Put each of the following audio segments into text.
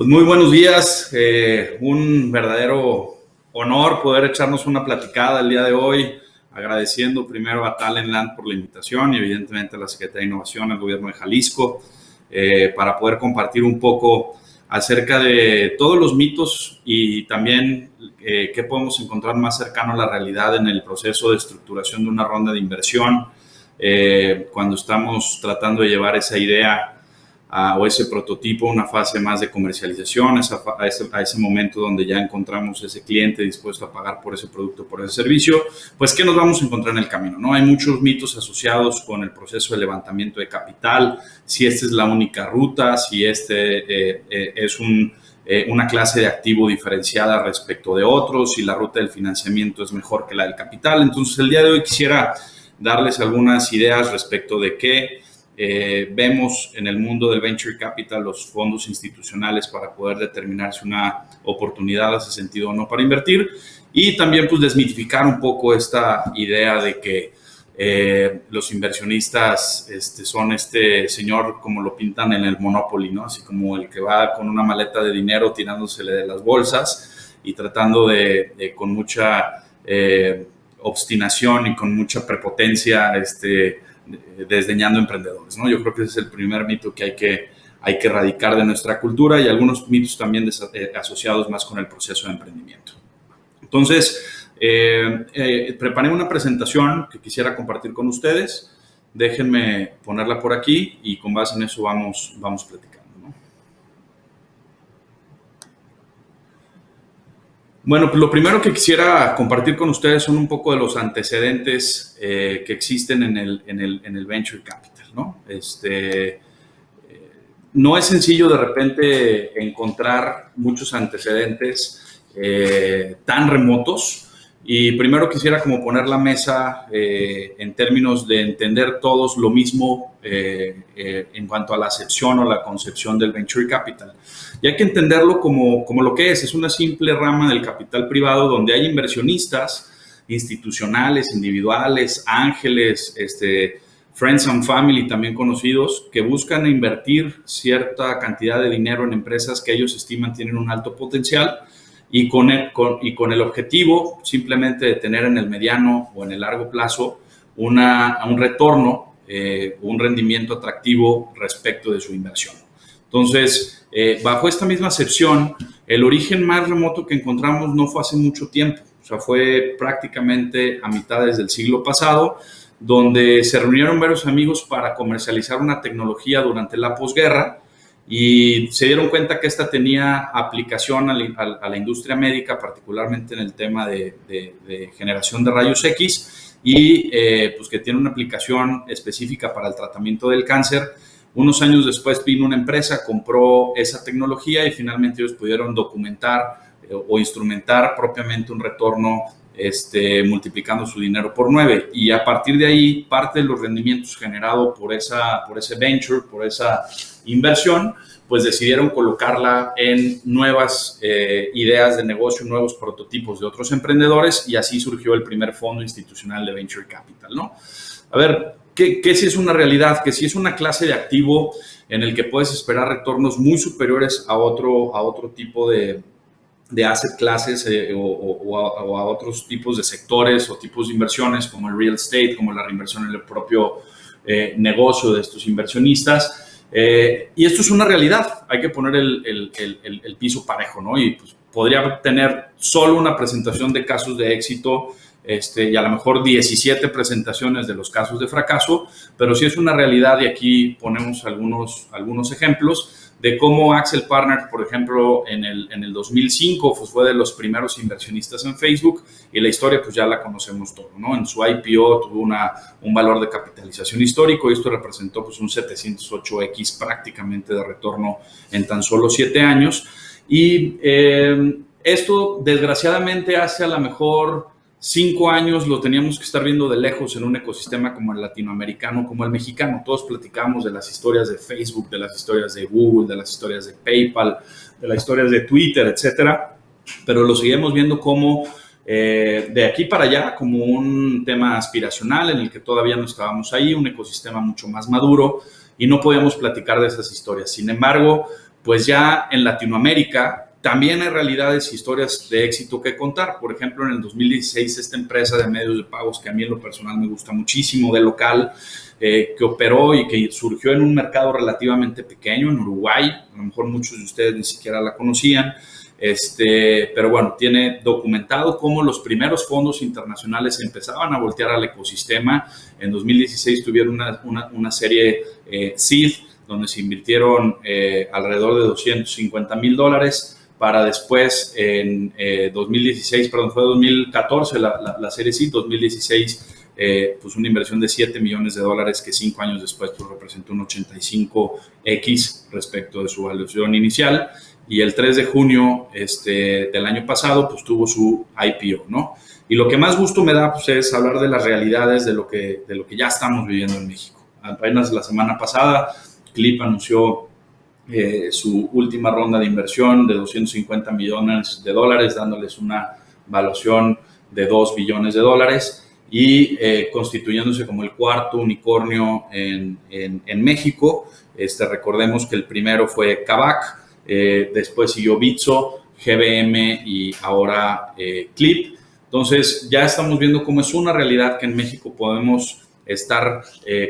Pues muy buenos días, un verdadero honor poder echarnos una platicada el día de hoy, agradeciendo primero a Talentland por la invitación y evidentemente a la Secretaría de Innovación, al Gobierno de Jalisco, para poder compartir un poco acerca de todos los mitos y también qué podemos encontrar más cercano a la realidad en el proceso de estructuración de una ronda de inversión, cuando estamos tratando de llevar esa idea o ese prototipo, una fase más de comercialización, a ese momento donde ya encontramos ese cliente dispuesto a pagar por ese producto, por ese servicio, pues ¿qué nos vamos a encontrar en el camino? ¿No? Hay muchos mitos asociados con el proceso de levantamiento de capital, si esta es la única ruta, si es una clase de activo diferenciada respecto de otros, si la ruta del financiamiento es mejor que la del capital. Entonces, el día de hoy quisiera darles algunas ideas respecto de qué vemos en el mundo del venture capital, los fondos institucionales, para poder determinar si una oportunidad hace sentido o no para invertir, y también pues desmitificar un poco esta idea de que los inversionistas son este señor como lo pintan en el Monopoly, ¿no? Así como el que va con una maleta de dinero tirándosele de las bolsas y tratando de con mucha obstinación y con mucha prepotencia desdeñando emprendedores, ¿no? Yo creo que ese es el primer mito que hay que erradicar de nuestra cultura, y algunos mitos también asociados más con el proceso de emprendimiento. Entonces, preparé una presentación que quisiera compartir con ustedes. Déjenme ponerla por aquí y con base en eso vamos platicando, ¿no? Bueno, pues lo primero que quisiera compartir con ustedes son un poco de los antecedentes que existen en el venture capital, ¿no? No es sencillo de repente encontrar muchos antecedentes tan remotos, y primero quisiera como poner la mesa en términos de entender todos lo mismo en cuanto a la acepción o la concepción del venture capital. Y hay que entenderlo como lo que es una simple rama del capital privado donde hay inversionistas institucionales, individuales, ángeles, friends and family también conocidos, que buscan invertir cierta cantidad de dinero en empresas que ellos estiman tienen un alto potencial, y con el objetivo simplemente de tener en el mediano o en el largo plazo un retorno, un rendimiento atractivo respecto de su inversión. Entonces, bajo esta misma acepción, el origen más remoto que encontramos no fue hace mucho tiempo, o sea, fue prácticamente a mitades del siglo pasado, donde se reunieron varios amigos para comercializar una tecnología durante la posguerra, y se dieron cuenta que esta tenía aplicación a la industria médica, particularmente en el tema de generación de rayos X, y pues que tiene una aplicación específica para el tratamiento del cáncer. Unos años después vino una empresa, compró esa tecnología y finalmente ellos pudieron documentar o instrumentar propiamente un retorno multiplicando su dinero por 9, y a partir de ahí parte de los rendimientos generados por ese venture, por esa inversión, pues decidieron colocarla en nuevas ideas de negocio, nuevos prototipos de otros emprendedores, y así surgió el primer fondo institucional de Venture Capital, ¿no? A ver, ¿qué sí es una realidad? Que sí es una clase de activo en el que puedes esperar retornos muy superiores a otro tipo de asset classes o a otros tipos de sectores o tipos de inversiones, como el real estate, como la reinversión en el propio negocio de estos inversionistas. Y esto es una realidad, hay que poner el piso parejo, ¿no? Y pues podría tener solo una presentación de casos de éxito y a lo mejor 17 presentaciones de los casos de fracaso, pero sí es una realidad, y aquí ponemos algunos ejemplos de cómo Accel Partners, por ejemplo, en el 2005 pues fue de los primeros inversionistas en Facebook, y la historia pues ya la conocemos todo, ¿no? En su IPO tuvo un valor de capitalización histórico, y esto representó pues un 708x prácticamente de retorno en tan solo 7 años. Y esto desgraciadamente hace a lo mejor 5 años lo teníamos que estar viendo de lejos en un ecosistema como el latinoamericano, como el mexicano. Todos platicamos de las historias de Facebook, de las historias de Google, de las historias de PayPal, de las historias de Twitter, etcétera, pero lo seguimos viendo como de aquí para allá, como un tema aspiracional en el que todavía no estábamos ahí, un ecosistema mucho más maduro, y no podíamos platicar de esas historias. Sin embargo, pues ya en Latinoamérica también hay realidades e historias de éxito que contar. Por ejemplo, en el 2016, esta empresa de medios de pagos que a mí en lo personal me gusta muchísimo, de local, que operó y que surgió en un mercado relativamente pequeño, en Uruguay. A lo mejor muchos de ustedes ni siquiera la conocían. Pero bueno, tiene documentado cómo los primeros fondos internacionales empezaban a voltear al ecosistema. En 2016 tuvieron una serie seed, donde se invirtieron alrededor de $250,000 para después en 2016, perdón, fue 2014 la serie seed, 2016 pues una inversión de $7 millones que 5 años después pues representó un 85x respecto de su valuación inicial. Y el 3 de junio del año pasado pues tuvo su IPO, ¿no? Y lo que más gusto me da pues es hablar de las realidades de lo que ya estamos viviendo en México. Apenas la semana pasada Clip anunció su última ronda de inversión de $250 millones, dándoles una valuación de $2 billones y constituyéndose como el cuarto unicornio en México. Recordemos que el primero fue Kavak, después siguió Bitso, GBM y ahora Clip. Entonces ya estamos viendo cómo es una realidad que en México podemos estar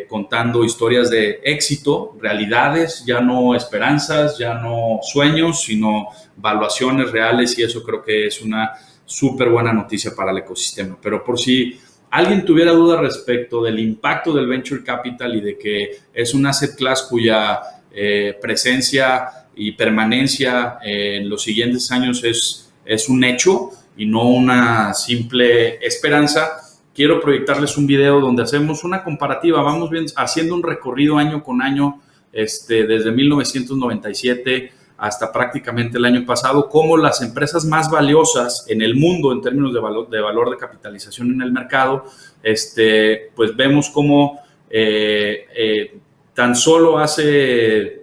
contando historias de éxito, realidades, ya no esperanzas, ya no sueños, sino valuaciones reales, y eso creo que es una súper buena noticia para el ecosistema. Pero por si alguien tuviera duda respecto del impacto del venture capital y de que es un asset class cuya presencia y permanencia en los siguientes años es un hecho y no una simple esperanza, quiero proyectarles un video donde hacemos una comparativa. Vamos bien, haciendo un recorrido año con año, desde 1997 hasta prácticamente el año pasado, cómo las empresas más valiosas en el mundo en términos de valor de capitalización en el mercado, pues vemos cómo tan solo hace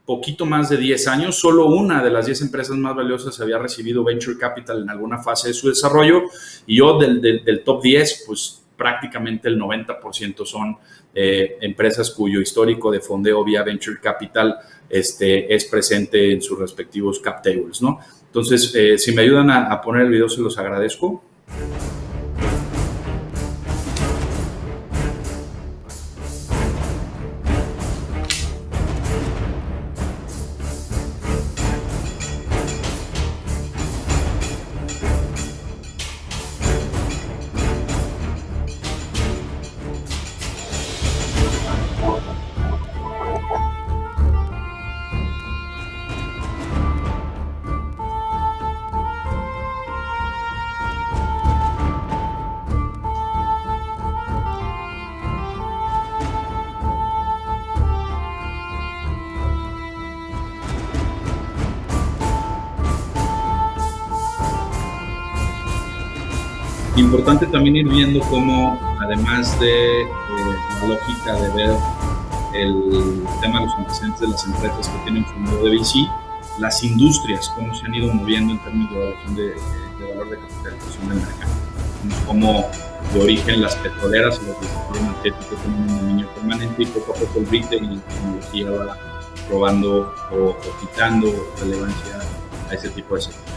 poquito más de 10 años, solo una de las 10 empresas más valiosas había recibido venture capital en alguna fase de su desarrollo, y yo del top 10, pues prácticamente el 90% son empresas cuyo histórico de fondeo vía venture capital es presente en sus respectivos cap tables, ¿no? Entonces, si me ayudan a poner el video, se los agradezco. Importante también ir viendo cómo, además de la lógica de ver el tema de los antecedentes de las empresas que tienen fondo de VC, las industrias, cómo se han ido moviendo en términos de evaluación de valor de capitalización del mercado. Como de origen las petroleras y los del sector energético tienen un dominio permanente, y poco a poco el retail y la tecnología va probando o quitando relevancia a ese tipo de sectores.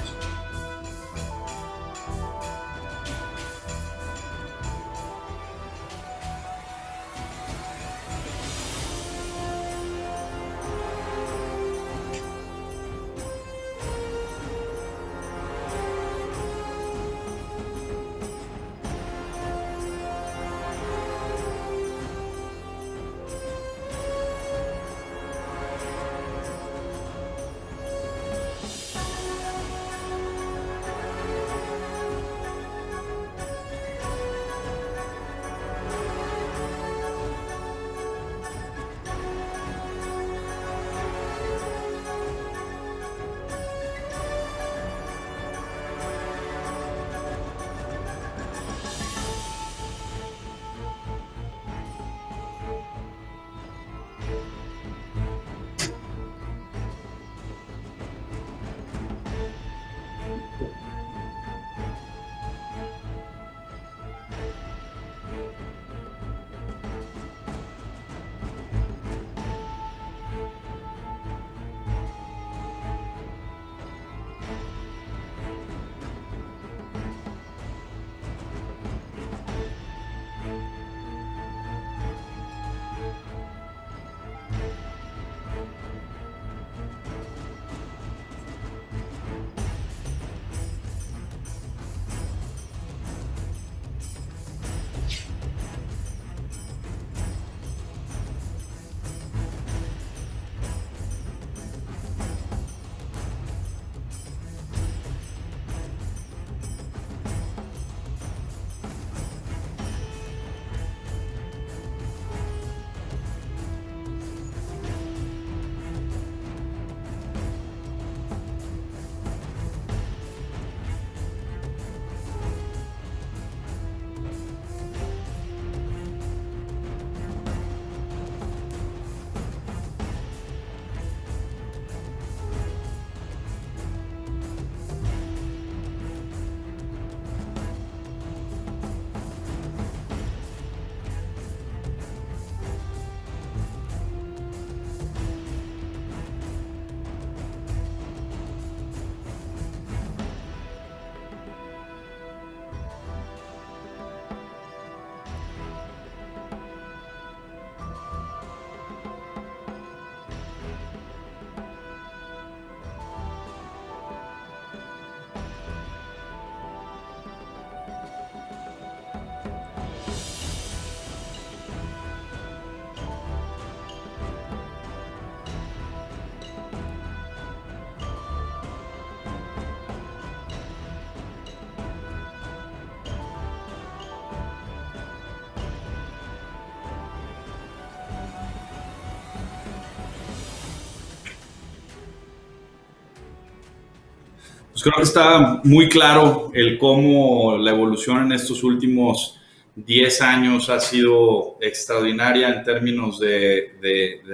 Pues creo que está muy claro el cómo la evolución en estos últimos 10 años ha sido extraordinaria en términos de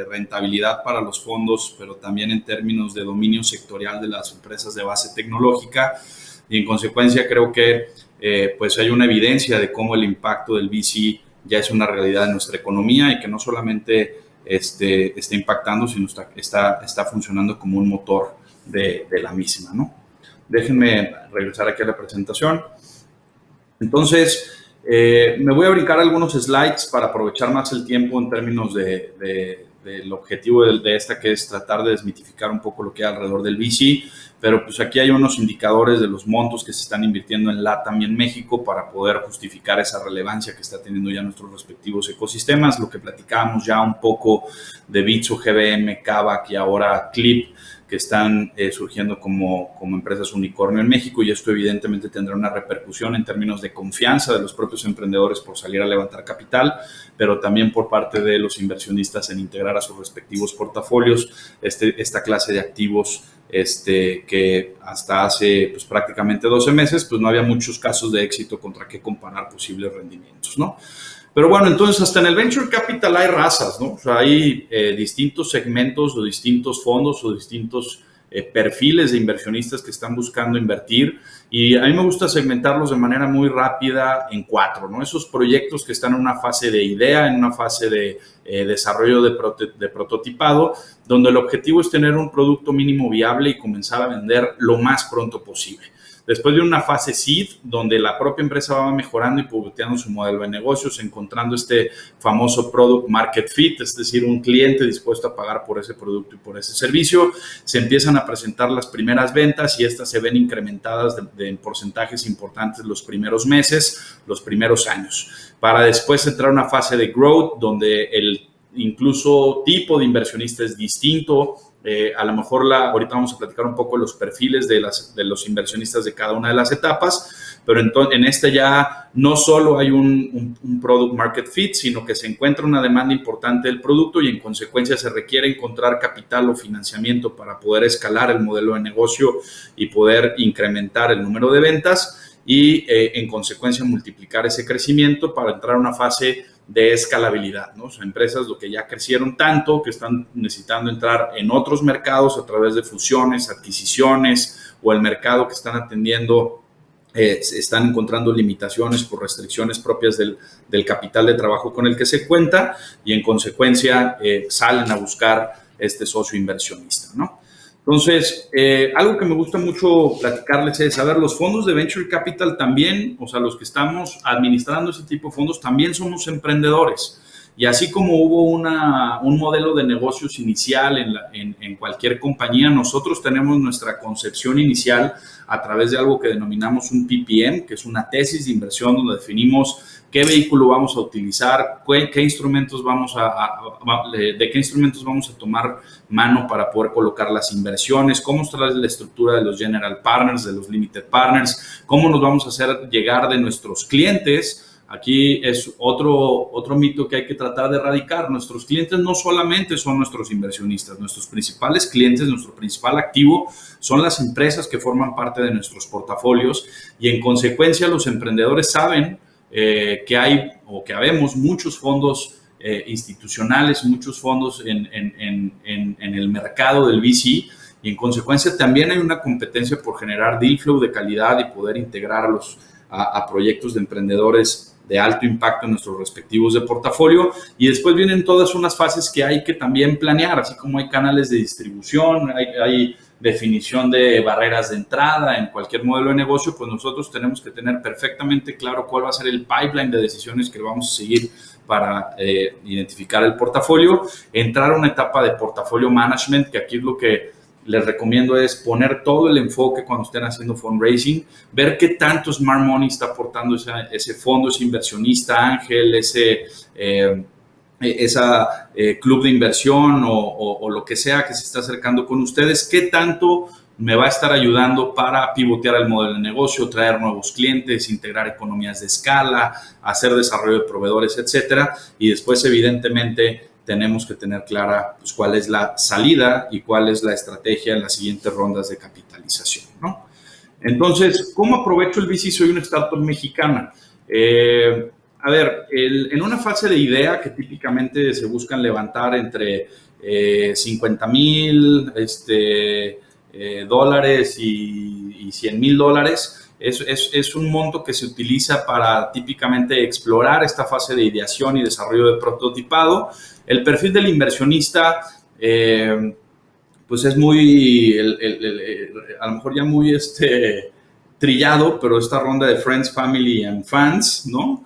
rentabilidad para los fondos, pero también en términos de dominio sectorial de las empresas de base tecnológica. Y en consecuencia creo que pues hay una evidencia de cómo el impacto del VC ya es una realidad en nuestra economía y que no solamente está impactando, sino está funcionando como un motor de la misma, ¿no? Déjenme regresar aquí a la presentación. Entonces, me voy a brincar algunos slides para aprovechar más el tiempo en términos del objetivo de esta, que es tratar de desmitificar un poco lo que hay alrededor del VC, pero pues aquí hay unos indicadores de los montos que se están invirtiendo en LATAM y en México para poder justificar esa relevancia que está teniendo ya nuestros respectivos ecosistemas, lo que platicábamos ya un poco de Bitso, GBM, Kavak y ahora Clip, que están surgiendo como empresas unicornio en México, y esto evidentemente tendrá una repercusión en términos de confianza de los propios emprendedores por salir a levantar capital, pero también por parte de los inversionistas en integrar a sus respectivos portafolios esta clase de activos que hasta hace pues, prácticamente 12 meses pues no había muchos casos de éxito contra qué comparar posibles rendimientos, ¿no? Pero bueno, entonces hasta en el Venture Capital hay razas, ¿no? O sea, hay distintos segmentos o distintos fondos o distintos perfiles de inversionistas que están buscando invertir, y a mí me gusta segmentarlos de manera muy rápida en 4, ¿no? Esos proyectos que están en una fase de idea, en una fase de desarrollo de prototipado, donde el objetivo es tener un producto mínimo viable y comenzar a vender lo más pronto posible. Después de una fase seed, donde la propia empresa va mejorando y pivoteando su modelo de negocios, encontrando este famoso product market fit, es decir, un cliente dispuesto a pagar por ese producto y por ese servicio. Se empiezan a presentar las primeras ventas y estas se ven incrementadas en porcentajes importantes los primeros meses, los primeros años, para después entrar a una fase de growth, donde el incluso tipo de inversionista es distinto. A lo mejor ahorita vamos a platicar un poco de los perfiles de los inversionistas de cada una de las etapas, pero en este ya no solo hay un product market fit, sino que se encuentra una demanda importante del producto y en consecuencia se requiere encontrar capital o financiamiento para poder escalar el modelo de negocio y poder incrementar el número de ventas y en consecuencia multiplicar ese crecimiento para entrar a una fase de escalabilidad, ¿no? Son empresas lo que ya crecieron tanto que están necesitando entrar en otros mercados a través de fusiones, adquisiciones, o el mercado que están atendiendo están encontrando limitaciones por restricciones propias del capital de trabajo con el que se cuenta, y en consecuencia salen a buscar este socio inversionista, ¿no? Entonces, algo que me gusta mucho platicarles es, a ver, los fondos de Venture Capital también, o sea, los que estamos administrando ese tipo de fondos, también somos emprendedores. Y así como hubo un modelo de negocios inicial en cualquier compañía, nosotros tenemos nuestra concepción inicial a través de algo que denominamos un PPM, que es una tesis de inversión donde definimos qué vehículo vamos a utilizar, qué instrumentos de qué instrumentos vamos a tomar mano para poder colocar las inversiones, cómo está la estructura de los general partners, de los limited partners, cómo nos vamos a hacer llegar de nuestros clientes. Aquí es otro mito que hay que tratar de erradicar. Nuestros clientes no solamente son nuestros inversionistas, nuestros principales clientes, nuestro principal activo son las empresas que forman parte de nuestros portafolios, y en consecuencia los emprendedores saben que hay o que habemos muchos fondos institucionales, muchos fondos en el mercado del VC, y en consecuencia también hay una competencia por generar deal flow de calidad y poder integrar a proyectos de emprendedores de alto impacto en nuestros respectivos de portafolio. Y después vienen todas unas fases que hay que también planear, así como hay canales de distribución, hay definición de barreras de entrada en cualquier modelo de negocio, pues nosotros tenemos que tener perfectamente claro cuál va a ser el pipeline de decisiones que vamos a seguir para identificar el portafolio, entrar a una etapa de portafolio management, que aquí es lo que les recomiendo es poner todo el enfoque cuando estén haciendo fundraising, ver qué tanto Smart Money está aportando ese fondo, ese inversionista ángel, esa club de inversión o lo que sea que se está acercando con ustedes, qué tanto me va a estar ayudando para pivotear el modelo de negocio, traer nuevos clientes, integrar economías de escala, hacer desarrollo de proveedores, etcétera. Y después, evidentemente, tenemos que tener clara pues, cuál es la salida y cuál es la estrategia en las siguientes rondas de capitalización, ¿no? Entonces, ¿cómo aprovecho el VC? Soy una startup mexicana. A ver, en una fase de idea que típicamente se buscan levantar entre 50,000 dólares y 100,000 dólares, es un monto que se utiliza para típicamente explorar esta fase de ideación y desarrollo de prototipado. El perfil del inversionista, pues es muy, a lo mejor ya muy trillado, pero esta ronda de Friends, Family and Fans, ¿no?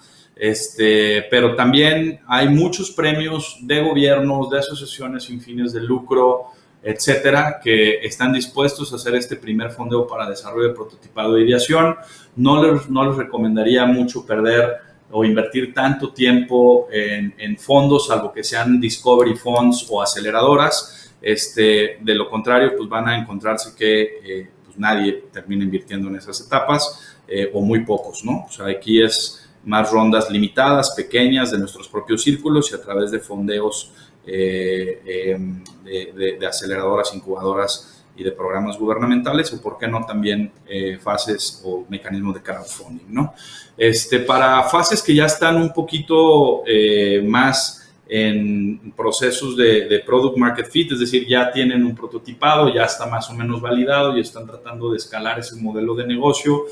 Pero también hay muchos premios de gobiernos, de asociaciones sin fines de lucro, etcétera, que están dispuestos a hacer este primer fondeo para desarrollo de prototipado de ideación. No les recomendaría mucho perder o invertir tanto tiempo en fondos, salvo que sean discovery funds o aceleradoras. De lo contrario, pues van a encontrarse que pues nadie termina invirtiendo en esas etapas o muy pocos, ¿no? O sea, aquí es más rondas limitadas, pequeñas, de nuestros propios círculos y a través de fondeos de aceleradoras, incubadoras y de programas gubernamentales, o por qué no también fases o mecanismos de crowdfunding, ¿no? Para fases que ya están un poquito más en procesos de product market fit, es decir, ya tienen un prototipado, ya está más o menos validado y están tratando de escalar ese modelo de negocio.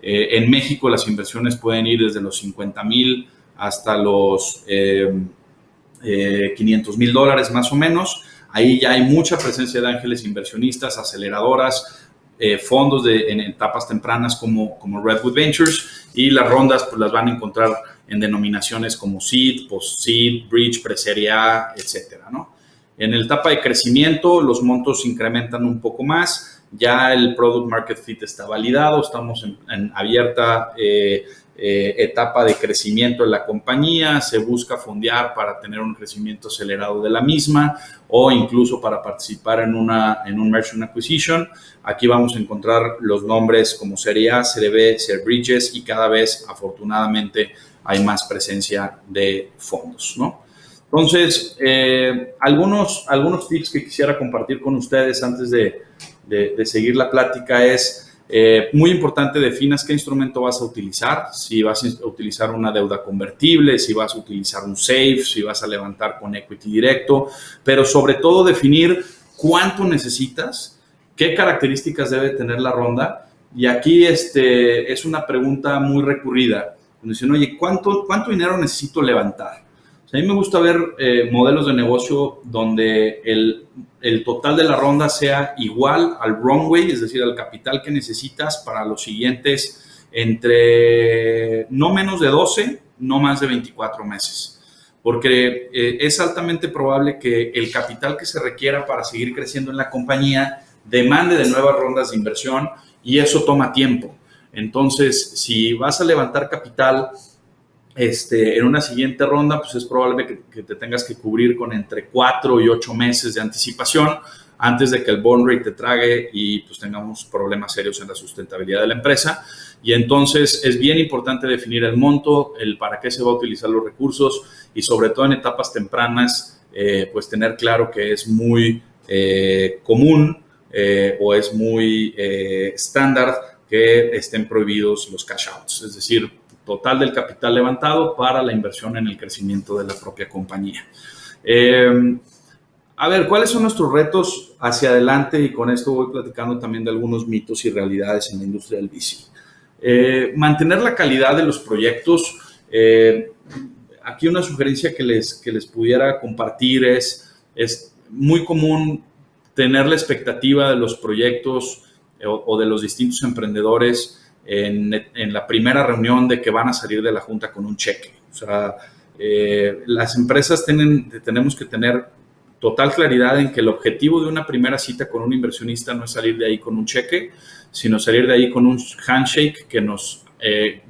En México las inversiones pueden ir desde los 50,000 hasta los 500,000 dólares más o menos. Ahí ya hay mucha presencia de ángeles inversionistas, aceleradoras, fondos en etapas tempranas como Redwood Ventures, y las rondas pues las van a encontrar en denominaciones como Seed, Post-Seed, Bridge, Pre-Serie A, etcétera, ¿no? En la etapa de crecimiento los montos incrementan un poco más, ya el Product Market Fit está validado, estamos en abierta etapa de crecimiento en la compañía, se busca fondear para tener un crecimiento acelerado de la misma o incluso para participar en un Merger and Acquisition. Aquí vamos a encontrar los nombres como Serie A, Serie B, Serie Bridges, y cada vez afortunadamente hay más presencia de fondos, ¿no? Entonces, algunos tips que quisiera compartir con ustedes antes de seguir la plática es, muy importante, definas qué instrumento vas a utilizar, si vas a utilizar una deuda convertible, si vas a utilizar un SAFE, si vas a levantar con equity directo, pero sobre todo definir cuánto necesitas, qué características debe tener la ronda. Y aquí es una pregunta muy recurrida. Cuando dicen, oye, ¿cuánto dinero necesito levantar? O sea, a mí me gusta ver modelos de negocio donde el total de la ronda sea igual al runway, es decir, al capital que necesitas para los siguientes entre no menos de 12, no más de 24 meses. Porque es altamente probable que el capital que se requiera para seguir creciendo en la compañía demande de nuevas rondas de inversión, y eso toma tiempo. Entonces, si vas a levantar capital en una siguiente ronda, pues es probable que te tengas que cubrir con entre 4 y 8 meses de anticipación antes de que el burn rate te trague y pues tengamos problemas serios en la sustentabilidad de la empresa. Y entonces es bien importante definir el monto, el para qué se va a utilizar los recursos, y sobre todo en etapas tempranas, pues tener claro que es muy común o es muy estándar que estén prohibidos los cash outs, es decir, total del capital levantado para la inversión en el crecimiento de la propia compañía. A ver, ¿cuáles son nuestros retos hacia adelante? Y con esto voy platicando también de algunos mitos y realidades en la industria del VC. Mantener la calidad de los proyectos. Aquí una sugerencia que les pudiera compartir es muy común tener la expectativa de los proyectos o de los distintos emprendedores en la primera reunión de que van a salir de la junta con un cheque. O sea, las empresas tenemos que tener total claridad en que el objetivo de una primera cita con un inversionista no es salir de ahí con un cheque, sino salir de ahí con un handshake que nos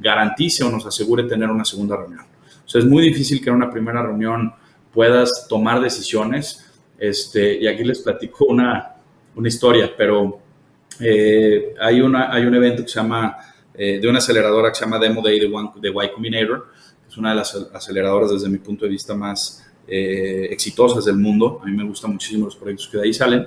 garantice o nos asegure tener una segunda reunión. O sea, es muy difícil que en una primera reunión puedas tomar decisiones. Y aquí les platico una historia, pero hay un evento que se llama, de una aceleradora que se llama Demo Day de Y Combinator, que es una de las aceleradoras desde mi punto de vista más exitosas del mundo. A mí me gustan muchísimo los proyectos que de ahí salen.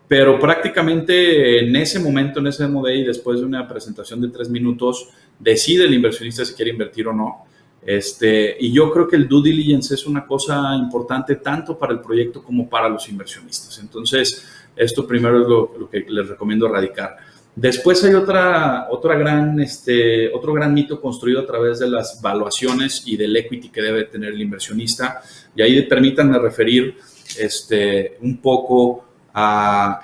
pero prácticamente en ese momento, en ese Demo Day, después de una presentación de 3 minutos, decide el inversionista si quiere invertir o no. Y yo creo que el due diligence es una cosa importante tanto para el proyecto como para los inversionistas. Entonces, esto primero es lo que les recomiendo erradicar. Después hay otro gran mito construido a través de las valuaciones y del equity que debe tener el inversionista. Y ahí permítanme referir un poco a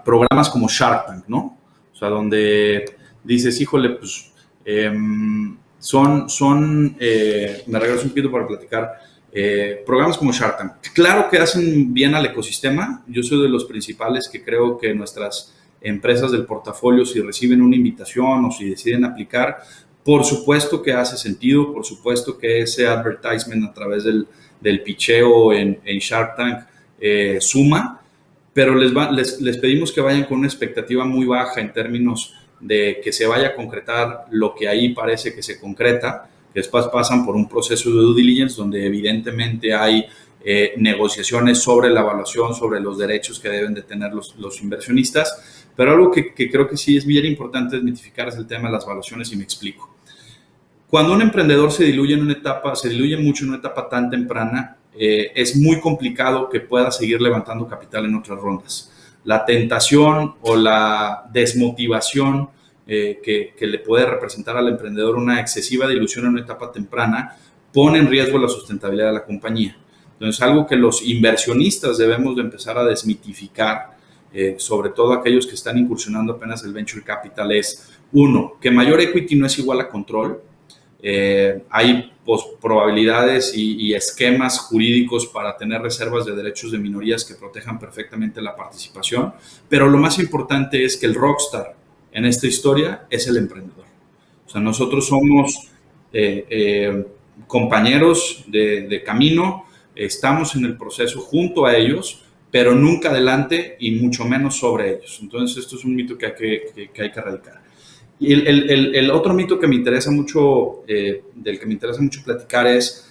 programas como Shark Tank, ¿no? O sea, donde dices, híjole, pues me regreso un poquito para platicar. Programas como Shark Tank, claro que hacen bien al ecosistema. Yo soy de los principales que creo que nuestras empresas del portafolio, si reciben una invitación o si deciden aplicar, por supuesto que hace sentido, por supuesto que ese advertisement a través del picheo en Shark Tank suma, pero les pedimos que vayan con una expectativa muy baja en términos de que se vaya a concretar lo que ahí parece que se concreta, que después pasan por un proceso de due diligence donde evidentemente hay negociaciones sobre la evaluación, sobre los derechos que deben de tener los inversionistas, pero algo que creo que sí es bien importante desmitificar es el tema de las evaluaciones, y me explico. Cuando un emprendedor se diluye mucho en una etapa tan temprana, es muy complicado que pueda seguir levantando capital en otras rondas. La tentación o la desmotivación que le puede representar al emprendedor una excesiva dilución en una etapa temprana pone en riesgo la sustentabilidad de la compañía. Entonces, algo que los inversionistas debemos de empezar a desmitificar, sobre todo aquellos que están incursionando apenas el venture capital, es, uno, que mayor equity no es igual a control. Hay probabilidades y esquemas jurídicos para tener reservas de derechos de minorías que protejan perfectamente la participación, pero lo más importante es que el rockstar en esta historia es el emprendedor. O sea, nosotros somos compañeros de camino, estamos en el proceso junto a ellos, pero nunca adelante y mucho menos sobre ellos. Entonces, esto es un mito que hay que erradicar. Y el otro mito que me interesa mucho, del que me interesa mucho platicar, es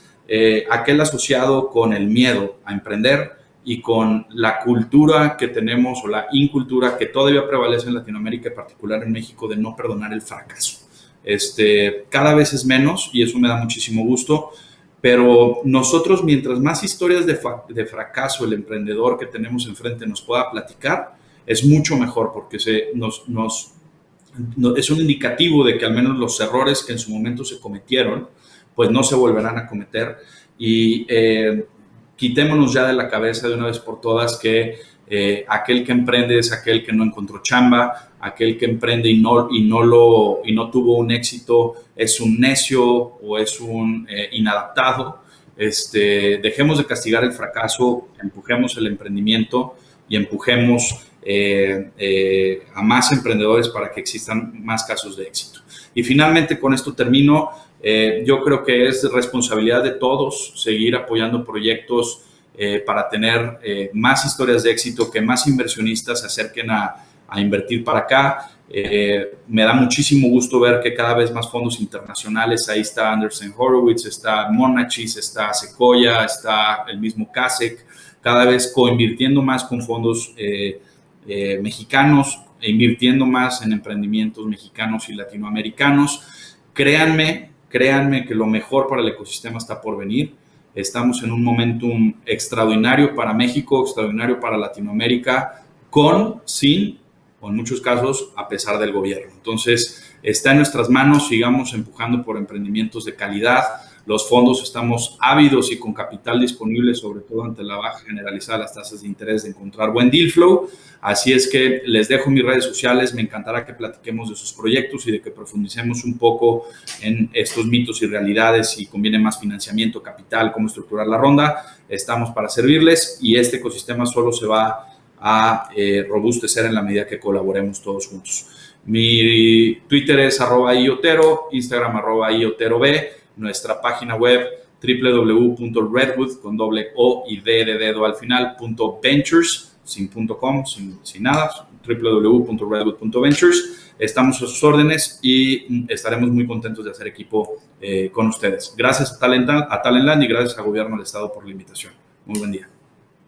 aquel asociado con el miedo a emprender y con la cultura que tenemos, o la incultura que todavía prevalece en Latinoamérica, en particular en México, de no perdonar el fracaso. Cada vez es menos y eso me da muchísimo gusto, pero nosotros, mientras más historias de fracaso el emprendedor que tenemos enfrente nos pueda platicar, es mucho mejor, porque es un indicativo de que al menos los errores que en su momento se cometieron, pues no se volverán a cometer. Y quitémonos ya de la cabeza de una vez por todas que aquel que emprende es aquel que no encontró chamba, aquel que emprende y no tuvo un éxito es un necio o es un inadaptado. Dejemos de castigar el fracaso, empujemos el emprendimiento y empujemos a más emprendedores para que existan más casos de éxito. Y finalmente, con esto termino. Yo creo que es responsabilidad de todos seguir apoyando proyectos para tener más historias de éxito, que más inversionistas se acerquen a invertir para acá. Me da muchísimo gusto ver que cada vez más fondos internacionales, ahí está Andreessen Horowitz, está Monachis, está Sequoia, está el mismo Kasek, cada vez coinvirtiendo más con fondos mexicanos e invirtiendo más en emprendimientos mexicanos y latinoamericanos. Créanme que lo mejor para el ecosistema está por venir. Estamos en un momentum extraordinario para México, extraordinario para Latinoamérica, sin, o en muchos casos, a pesar del gobierno. Entonces, está en nuestras manos, sigamos empujando por emprendimientos de calidad. Los fondos estamos ávidos y con capital disponible, sobre todo ante la baja generalizada de las tasas de interés, de encontrar buen deal flow. Así es que les dejo mis redes sociales. Me encantará que platiquemos de sus proyectos y de que profundicemos un poco en estos mitos y realidades, si conviene más financiamiento, capital, cómo estructurar la ronda. Estamos para servirles y este ecosistema solo se va a robustecer en la medida que colaboremos todos juntos. Mi Twitter es @iotero, Instagram @ioterob, nuestra página web www.redwood con doble O y D de dedo al final, .ventures, sin .com, sin nada, www.redwood.ventures. Estamos a sus órdenes y estaremos muy contentos de hacer equipo con ustedes. Gracias a Talentland y gracias al Gobierno del Estado por la invitación. Muy buen día.